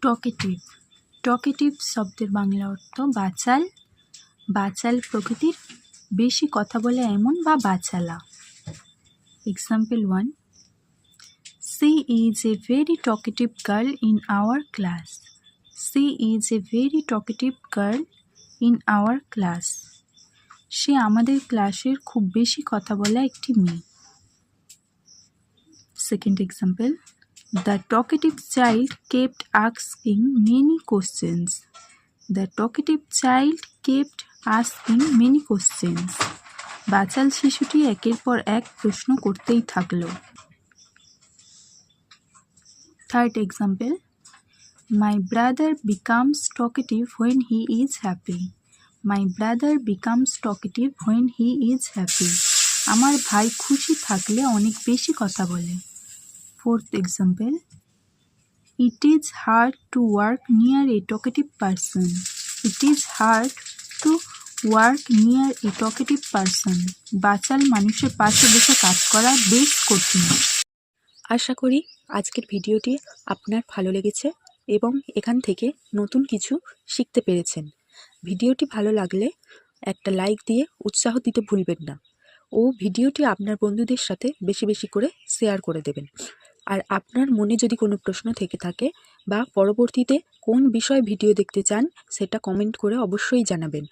Talkative. Talkative শব্দের বাংলা অর্থ বাচাল। বাচাল প্রকৃতির, বেশি কথা বলে এমন বা বাচালা। Example 1, She is a very talkative girl in our class. She is a very talkative girl in our class. সে আমাদের ক্লাসের খুব বেশি কথা বলা একটি মেয়ে। Second example, the talkative child kept asking many questions. The talkative child kept asking many questions. বাচাল শিশুটি একের পর এক প্রশ্ন করতেই থাকলো। Third example, my brother becomes talkative when he is happy. My brother becomes talkative when he is happy. আমার ভাই খুশি থাকলে অনেক বেশি কথা বলে। Fourth example, it is hard to work near a talkative person. It is hard to work near a talkative person. বাচাল মানুষের পাশে বসে কাজ করা বেশ কঠিন। আশা করি আজকের ভিডিওটি আপনার ভালো লেগেছে এবং এখান থেকে নতুন কিছু শিখতে পেরেছেন। ভিডিওটি ভালো লাগলে একটা লাইক দিয়ে উৎসাহ দিতে ভুলবেন না ও ভিডিওটি আপনার বন্ধুদের সাথে বেশি বেশি করে শেয়ার করে দেবেন। আর আপনার মনে যদি কোনো প্রশ্ন থেকে থাকে বা পরবর্তীতে কোন বিষয়ে ভিডিও দেখতে চান সেটা কমেন্ট করে অবশ্যই জানাবেন।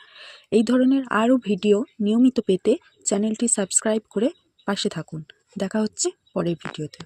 এই ধরনের আরও ভিডিও নিয়মিত পেতে চ্যানেলটি সাবস্ক্রাইব করে পাশে থাকুন। দেখা হচ্ছে পরের ভিডিওতে।